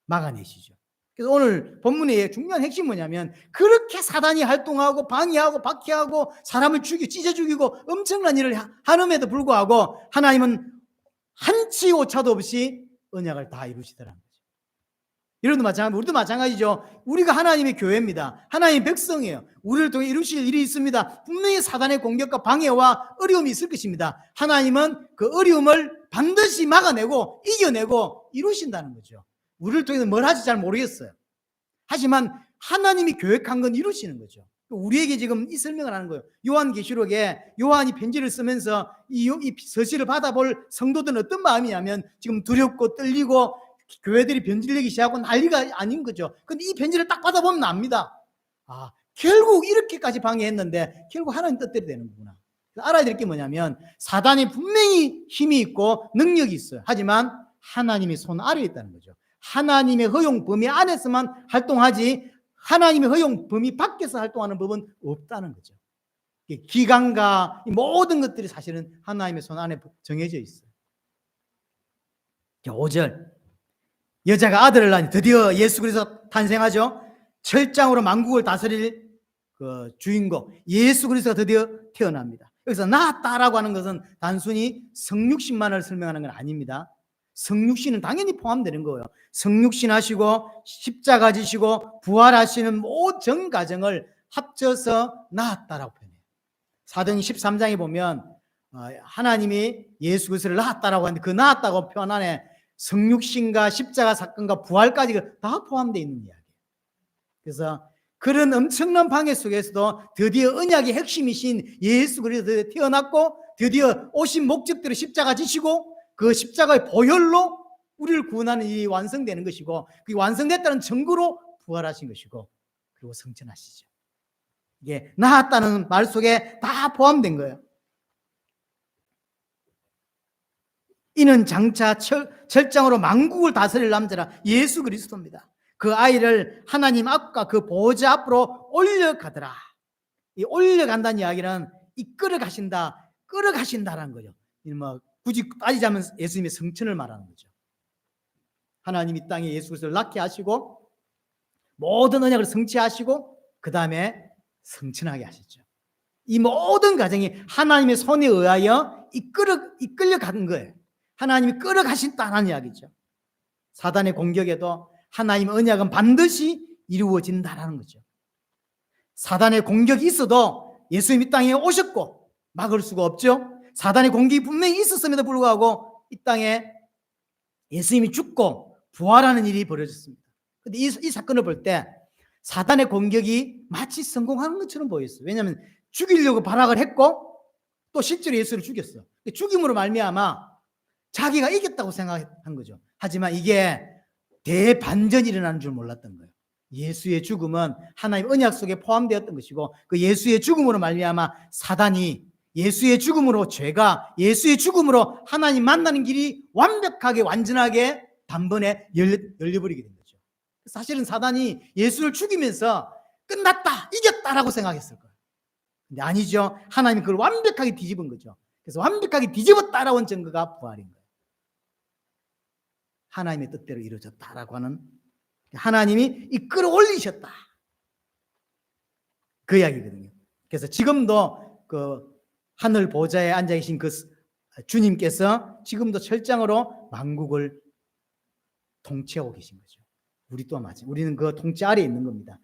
S1: 막아내시죠. 그래서 오늘 본문의 중요한 핵심이 뭐냐면 그렇게 사단이 활동하고 방해하고 박해하고 사람을 찢어 죽이고 엄청난 일을 하는데도 불구하고 하나님은 한치 오차도 없이 언약을 다 이루시더라는 거죠. 여러분도 마찬가지, 우리도 마찬가지죠. 우리가 하나님의 교회입니다. 하나님의 백성이에요. 우리를 통해 이루실 일이 있습니다. 분명히 사단의 공격과 방해와 어려움이 있을 것입니다. 하나님은 그 어려움을 반드시 막아내고 이겨내고 이루신다는 거죠. 우리를 통해서 뭘 하지 잘 모르겠어요. 하지만 하나님이 계획한 건 이루시는 거죠. 우리에게 지금 이 설명을 하는 거예요. 요한계시록에 요한이 편지를 쓰면서 이 서신을 받아볼 성도들은 어떤 마음이냐면 지금 두렵고 떨리고 교회들이 편지를 내기 시작하고 난리가 아닌 거죠. 근데 이 편지를 딱 받아보면 압니다. 아, 결국 이렇게까지 방해했는데 결국 하나님 뜻대로 되는 거구나. 알아야 될 게 뭐냐면 사단이 분명히 힘이 있고 능력이 있어요. 하지만 하나님의 손 아래에 있다는 거죠. 하나님의 허용 범위 안에서만 활동하지 하나님의 허용 범위 밖에서 활동하는 법은 없다는 거죠. 기간과 모든 것들이 사실은 하나님의 손 안에 정해져 있어요. 5절 여자가 아들을 낳으니 드디어 예수 그리스도가 탄생하죠. 철장으로 만국을 다스릴 그 주인공 예수 그리스도가 드디어 태어납니다. 여기서 낳았다라고 하는 것은 단순히 성육신만을 설명하는 건 아닙니다. 성육신은 당연히 포함되는 거예요. 성육신 하시고 십자가 지시고 부활하시는 모든 전 과정을 합쳐서 낳았다라고 표현해요. 사도행 13장에 보면 하나님이 예수 그리스도를 낳았다라고 하는데 그 낳았다고 표현 안에 성육신과 십자가 사건과 부활까지 다 포함되어 있는 이야기예요. 그래서 그런 엄청난 방해 속에서도 드디어 언약의 핵심이신 예수 그리스도가 태어났고 드디어 오신 목적대로 십자가 지시고 그 십자가의 보혈로 우리를 구원하는 일이 완성되는 것이고 그게 완성됐다는 증거로 부활하신 것이고 그리고 성천하시죠. 이게 낳았다는 말 속에 다 포함된 거예요. 이는 장차 철장으로 만국을 다스릴 남자라 예수 그리스도입니다. 그 아이를 하나님 앞과 그 보호자 앞으로 올려가더라. 이 올려간다는 이야기는 끌어가신다라는 거죠. 뭐 굳이 따지자면 예수님의 성천을 말하는 거죠. 하나님 이 땅에 예수 그리스도를 낳게 하시고 모든 언약을 성취하시고 그 다음에 성천하게 하셨죠. 이 모든 과정이 하나님의 손에 의하여 이끌려가는 거예요. 하나님이 끌어가신다는 이야기죠. 사단의 공격에도 하나님의 언약은 반드시 이루어진다는 거죠. 사단의 공격이 있어도 예수님이 이 땅에 오셨고 막을 수가 없죠. 사단의 공격이 분명히 있었음에도 불구하고 이 땅에 예수님이 죽고 부활하는 일이 벌어졌습니다. 그런데 이 사건을 볼 때 사단의 공격이 마치 성공하는 것처럼 보였어요. 왜냐하면 죽이려고 발악을 했고 또 실제로 예수를 죽였어요. 죽임으로 말미암아 자기가 이겼다고 생각한 거죠. 하지만 이게 대반전이 일어나는 줄 몰랐던 거예요. 예수의 죽음은 하나님 언약 속에 포함되었던 것이고 그 예수의 죽음으로 말미암아 사단이 예수의 죽음으로 죄가 예수의 죽음으로 하나님 만나는 길이 완벽하게 완전하게 단번에 열려버리게 된 거죠. 사실은 사단이 예수를 죽이면서 끝났다, 이겼다라고 생각했을 거예요. 근데 아니죠. 하나님이 그걸 완벽하게 뒤집은 거죠. 그래서 완벽하게 뒤집어 따라온 증거가 부활인 거예요. 하나님의 뜻대로 이루어졌다라고 하는, 하나님이 이끌어 올리셨다, 그 이야기거든요. 그래서 지금도 그 하늘 보좌에 앉아 계신 그 주님께서 지금도 철장으로 만국을 통치하고 계신 거죠. 우리 또한 마찬가지. 우리는 그 통치 아래에 있는 겁니다.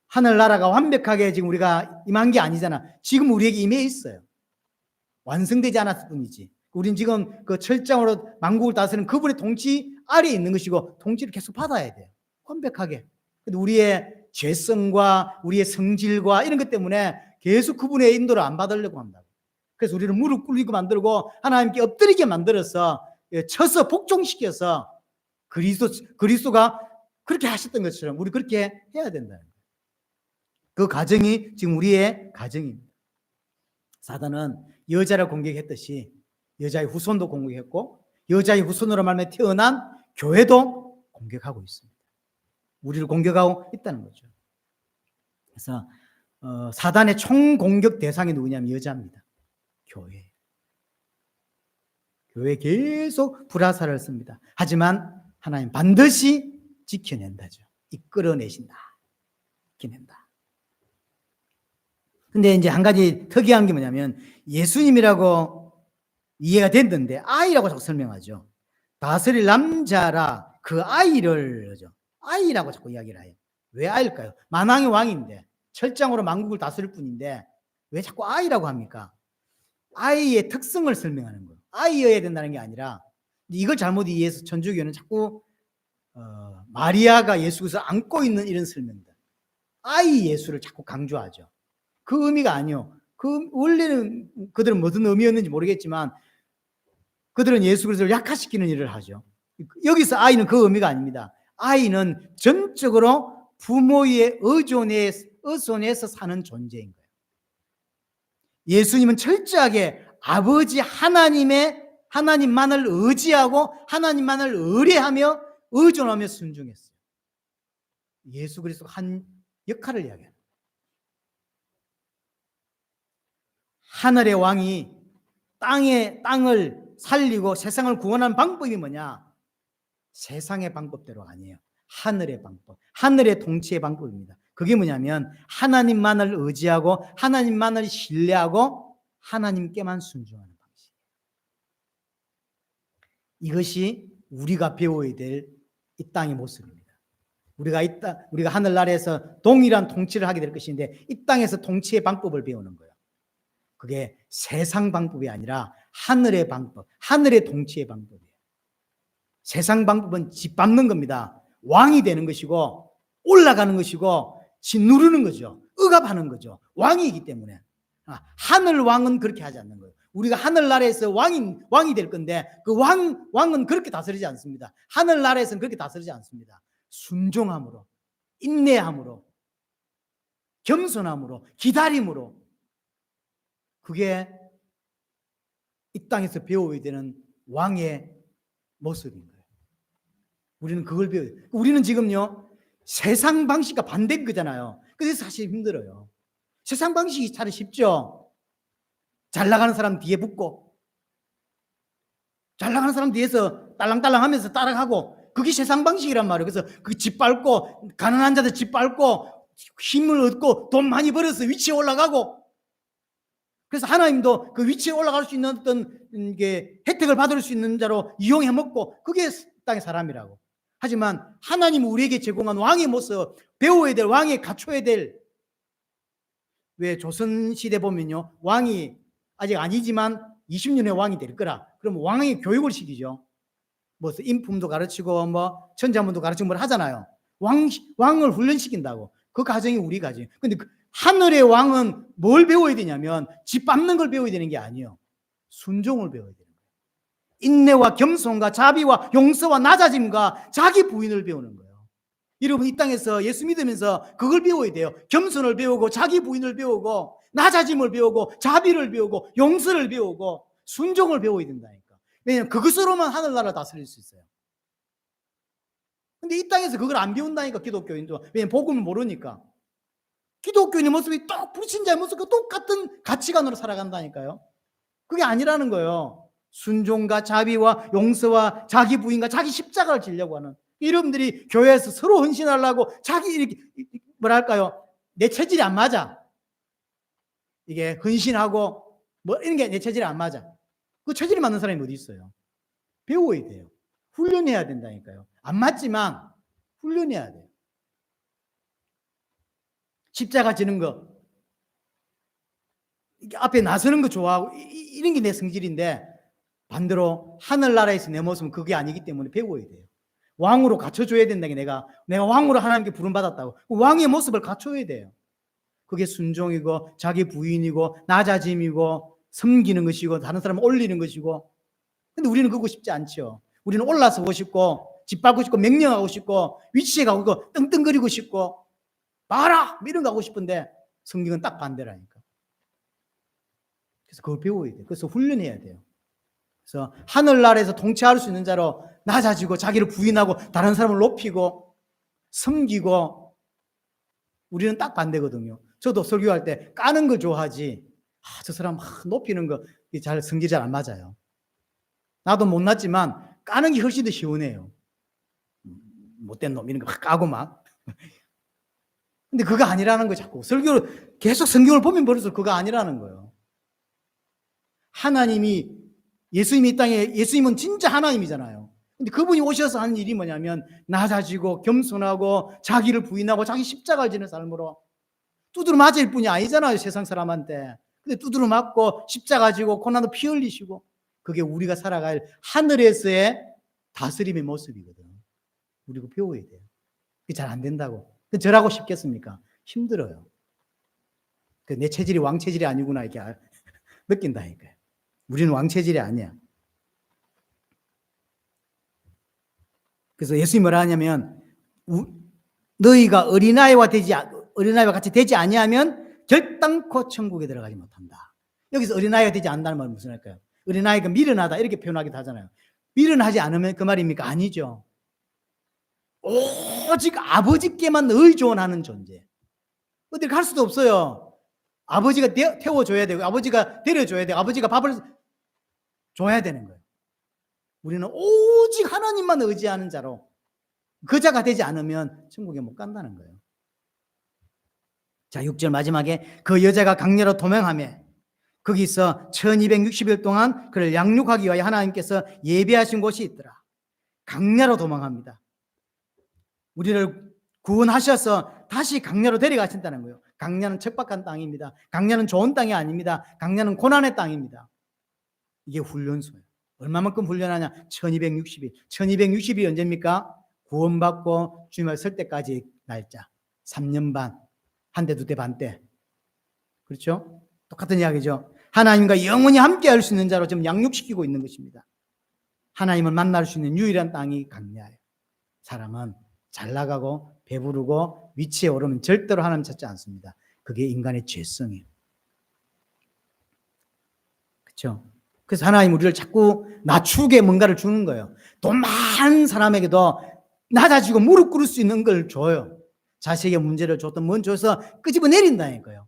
S1: 하늘나라가 완벽하게 지금 우리가 임한 게 아니잖아. 지금 우리에게 임해 있어요. 완성되지 않았을 뿐이지. 우린 지금 그 철장으로 만국을 다스리는 그분의 통치 아래에 있는 것이고, 통치를 계속 받아야 돼요. 완벽하게. 근데 우리의 죄성과 우리의 성질과 이런 것 때문에 계속 그분의 인도를 안 받으려고 한다고. 그래서 우리를 무릎 꿇리고 만들고 하나님께 엎드리게 만들어서 쳐서 복종시켜서 그리스도가 그렇게 하셨던 것처럼 우리 그렇게 해야 된다는 거예요. 그 가정이 지금 우리의 가정입니다. 사단은 여자를 공격했듯이 여자의 후손도 공격했고, 여자의 후손으로 말미암아 태어난 교회도 공격하고 있습니다. 우리를 공격하고 있다는 거죠. 그래서 사단의 총 공격 대상이 누구냐면 여자입니다. 교회 계속 불화살을 씁니다. 하지만 하나님 반드시 지켜낸다죠. 이끌어내신다. 지켜낸다. 근데 이제 한 가지 특이한 게 뭐냐면, 예수님이라고 이해가 됐는데 아이라고 자꾸 설명하죠. 다스릴 남자라 그 아이를 아이라고 자꾸 이야기를 해요. 왜 아이일까요? 만왕의 왕인데, 철장으로 만국을 다스릴 뿐인데 왜 자꾸 아이라고 합니까? 아이의 특성을 설명하는 거예요. 아이여야 된다는 게 아니라, 이걸 잘못 이해해서 천주교는 자꾸 마리아가 예수 그리스도를 안고 있는 이런 설명입니다. 아이 예수를 자꾸 강조하죠. 그 의미가 아니요. 그 원래는 그들은 무슨 의미였는지 모르겠지만 그들은 예수 그리스도를 약화시키는 일을 하죠. 여기서 아이는 그 의미가 아닙니다. 아이는 전적으로 부모의 의존에서 사는 존재인 거예요. 예수님은 철저하게 아버지 하나님만을 의지하고 하나님만을 의뢰하며 의존하며 순종했어요. 예수 그리스도가 한 역할을 이야기합니다. 하늘의 왕이 땅을 살리고 세상을 구원하는 방법이 뭐냐? 세상의 방법대로 아니에요. 하늘의 방법, 하늘의 통치의 방법입니다. 그게 뭐냐면 하나님만을 의지하고 하나님만을 신뢰하고 하나님께만 순종하는 방식. 이것이 우리가 배워야 될 이 땅의 모습입니다. 우리가 하늘나라에서 동일한 통치를 하게 될 것인데, 이 땅에서 통치의 방법을 배우는 거예요. 그게 세상 방법이 아니라 하늘의 방법, 하늘의 통치의 방법이에요. 세상 방법은 짓밟는 겁니다. 왕이 되는 것이고 올라가는 것이고 짓누르는 거죠. 억압하는 거죠. 왕이기 때문에. 하늘 왕은 그렇게 하지 않는 거예요. 우리가 하늘나라에서 왕이 될 건데 그 왕은 그렇게 다스리지 않습니다. 하늘나라에서는 그렇게 다스리지 않습니다. 순종함으로, 인내함으로, 겸손함으로, 기다림으로, 그게 이 땅에서 배워야 되는 왕의 모습인 거예요. 우리는 그걸 배워요. 우리는 지금요 세상 방식과 반대인 거잖아요. 그래서 사실 힘들어요. 세상 방식이 잘 쉽죠. 잘 나가는 사람 뒤에 붙고, 잘 나가는 사람 뒤에서 딸랑딸랑 하면서 따라가고, 그게 세상 방식이란 말이에요. 그래서 그 짓밟고, 가난한 자들 짓밟고, 힘을 얻고, 돈 많이 벌어서 위치에 올라가고, 그래서 하나님도 그 위치에 올라갈 수 있는 어떤 혜택을 받을 수 있는 자로 이용해 먹고, 그게 땅의 사람이라고. 하지만 하나님은 우리에게 제공한 왕의 모습, 배워야 될, 왕에 갖춰야 될, 왜 조선시대 보면요 왕이 아직 아니지만 20년의 왕이 될 거라, 그럼 왕의 교육을 시키죠. 뭐 인품도 가르치고 뭐 천자문도 가르치고 뭘 하잖아요. 왕을 훈련시킨다고. 그 가정이 우리 가정. 근데 그 하늘의 왕은 뭘 배워야 되냐면 짓밟는 걸 배워야 되는 게 아니에요. 순종을 배워야 되는 거예요. 인내와 겸손과 자비와 용서와 낮아짐과 자기 부인을 배우는 거예요. 여러분 이 땅에서 예수 믿으면서 그걸 배워야 돼요. 겸손을 배우고 자기 부인을 배우고 낮아짐을 배우고 자비를 배우고 용서를 배우고 순종을 배워야 된다니까. 왜냐하면 그것으로만 하늘나라 다스릴 수 있어요. 근데 이 땅에서 그걸 안 배운다니까, 기독교인도. 왜냐하면 복음을 모르니까. 기독교인의 모습이 또 불신자의 모습과 똑같은 가치관으로 살아간다니까요. 그게 아니라는 거예요. 순종과 자비와 용서와 자기 부인과 자기 십자가를 지려고 하는, 여러분들이 교회에서 서로 헌신하려고 자기 이렇게 뭐랄까요, 내 체질이 안 맞아, 이게 헌신하고 뭐 이런 게 내 체질이 안 맞아. 그 체질이 맞는 사람이 어디 있어요? 배워야 돼요. 훈련해야 된다니까요. 안 맞지만 훈련해야 돼요. 십자가 지는 거, 앞에 나서는 거 좋아하고 이런 게 내 성질인데, 반대로 하늘나라에서 내 모습은 그게 아니기 때문에 배워야 돼요. 왕으로 갖춰줘야 된다는 게, 내가 왕으로 하나님께 부름받았다고 왕의 모습을 갖춰야 돼요. 그게 순종이고 자기 부인이고 낮아짐이고 섬기는 것이고 다른 사람을 올리는 것이고. 근데 우리는 그거 쉽지 않죠. 우리는 올라서고 싶고 짓밟고 싶고 명령하고 싶고 위치에 가고 싶고 떵떵거리고 싶고 봐라 이런 거 하고 싶은데, 성경은 딱 반대라니까. 그래서 그걸 배워야 돼요. 그래서 훈련해야 돼요. 그래서 하늘나라에서 통치할 수 있는 자로 낮아지고 자기를 부인하고 다른 사람을 높이고 섬기고. 우리는 딱 반대거든요. 저도 설교할 때 까는 걸 좋아하지, 저 사람 높이는 거 성질이 잘 안 맞아요. 나도 못났지만 까는 게 훨씬 더 시원해요. 못된 놈 이런 거 막 까고 막. 근데 그거 아니라는 거. 자꾸 설교를 계속 성경을 보면 볼수록 그거 아니라는 거예요. 하나님이, 예수님이 이 땅에, 예수님은 진짜 하나님이잖아요. 근데 그분이 오셔서 하는 일이 뭐냐면 낮아지고 겸손하고 자기를 부인하고 자기 십자가를 지는 삶으로. 두드러 맞을 뿐이 아니잖아요, 세상 사람한테. 근데 두드러 맞고 십자가 지고 고난도 피 흘리시고. 그게 우리가 살아갈 하늘에서의 다스림의 모습이거든. 우리가 배워야 돼요. 그게 잘 안 된다고. 저라고 쉽겠습니까? 힘들어요. 내 체질이 왕 체질이 아니구나 이렇게 느낀다니까요. 우리는 왕 체질이 아니야. 그래서 예수님이 뭐라 하냐면, 너희가 어린아이와 같이 되지 아니하면 결단코 천국에 들어가지 못한다. 여기서 어린아이가 되지 않는다는 말은 무슨 말일까요? 어린아이가 미련하다 이렇게 표현하기도 하잖아요. 미련하지 않으면 그 말입니까? 아니죠. 오직 아버지께만 의존하는 존재. 어딜 갈 수도 없어요. 아버지가 태워줘야 되고 아버지가 데려줘야 되고 아버지가 밥을 줘야 되는 거예요. 우리는 오직 하나님만 의지하는 자로, 그 자가 되지 않으면 천국에 못 간다는 거예요. 자, 6절 마지막에 그 여자가 강야로 도망하며 거기서 1260일 동안 그를 양육하기 위하여 하나님께서 예비하신 곳이 있더라. 강야로 도망합니다. 우리를 구원하셔서 다시 강야로 데려가신다는 거예요. 강야는 척박한 땅입니다. 강야는 좋은 땅이 아닙니다. 강야는 고난의 땅입니다. 이게 훈련소예요. 얼마만큼 훈련하냐? 1260일. 1260이 언제입니까? 구원받고 주님을 설 때까지 날짜. 3년 반. 한 대, 두 대, 반 대. 그렇죠? 똑같은 이야기죠. 하나님과 영원히 함께 할 수 있는 자로 지금 양육시키고 있는 것입니다. 하나님을 만날 수 있는 유일한 땅이 강야예요. 사람은 잘 나가고 배부르고 위치에 오르면 절대로 하나님 찾지 않습니다. 그게 인간의 죄성이에요. 그렇죠? 그래서 하나님 우리를 자꾸 낮추게 뭔가를 주는 거예요. 돈 많은 사람에게도 낮아지고 무릎 꿇을 수 있는 걸 줘요. 자식에게 문제를 줬던 뭔 줘서 끄집어 내린다니까요.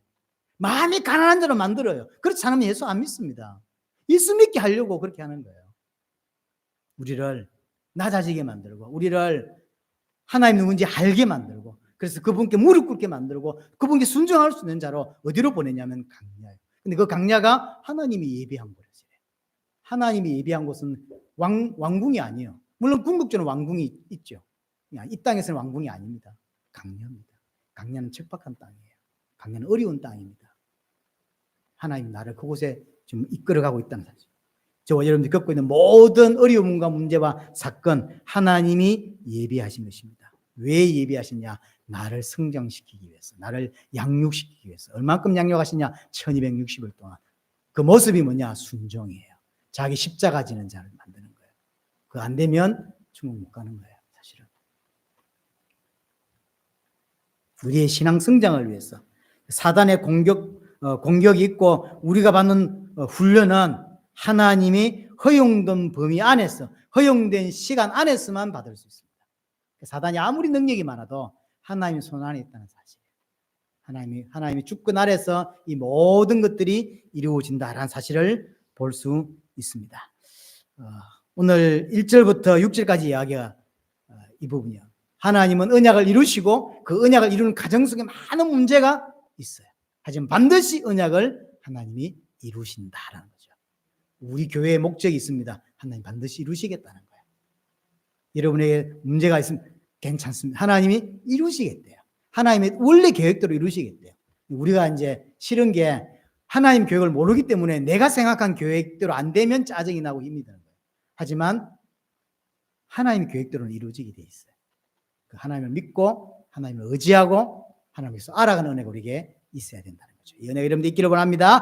S1: 마음이 가난한 자로 만들어요. 그렇지 않으면 예수 안 믿습니다. 예수 믿게 하려고 그렇게 하는 거예요. 우리를 낮아지게 만들고 우리를 하나님 누군지 알게 만들고, 그래서 그분께 무릎 꿇게 만들고 그분께 순종할 수 있는 자로 어디로 보내냐면 강야예요. 근데 그 강야가 하나님이 예비한 거예요. 하나님이 예비한 곳은 왕궁이 아니에요. 물론 궁극적으로 왕궁이 있죠. 이 땅에서는 왕궁이 아닙니다. 강야입니다. 강야는 척박한 땅이에요. 강야는 어려운 땅입니다. 하나님 나를 그곳에 지금 이끌어가고 있다는 사실. 저와 여러분들이 겪고 있는 모든 어려움과 문제와 사건, 하나님이 예비하신 것입니다. 왜 예비하시냐? 나를 성장시키기 위해서, 나를 양육시키기 위해서. 얼만큼 양육하시냐? 1260일 동안. 그 모습이 뭐냐? 순종이에요. 자기 십자가 지는 자를 만드는 거예요. 그거 안 되면 천국 못 가는 거예요, 사실은. 우리의 신앙 성장을 위해서 사단의 공격이 있고 우리가 받는 훈련은 하나님이 허용된 범위 안에서, 허용된 시간 안에서만 받을 수 있습니다. 사단이 아무리 능력이 많아도 하나님의 손 안에 있다는 사실이에요. 하나님의 주권 아래서 이 모든 것들이 이루어진다라는 사실을 볼 수 있습니다. 오늘 1절부터 6절까지 이야기가 이 부분이요. 하나님은 언약을 이루시고 그 언약을 이루는 과정 속에 많은 문제가 있어요. 하지만 반드시 언약을 하나님이 이루신다라는 거죠. 우리 교회의 목적이 있습니다. 하나님 반드시 이루시겠다는 거예요. 여러분에게 문제가 있으면 괜찮습니다. 하나님이 이루시겠대요. 하나님의 원래 계획대로 이루시겠대요. 우리가 이제 싫은 게 하나님 계획을 모르기 때문에 내가 생각한 계획대로 안 되면 짜증이 나고 힘이 드는 거예요. 하지만 하나님의 계획대로는 이루어지게 돼 있어요. 하나님을 믿고 하나님을 의지하고 하나님께서 알아가는 은혜가 우리에게 있어야 된다는 거죠. 이 은혜가 여러분들 있기를 원합니다.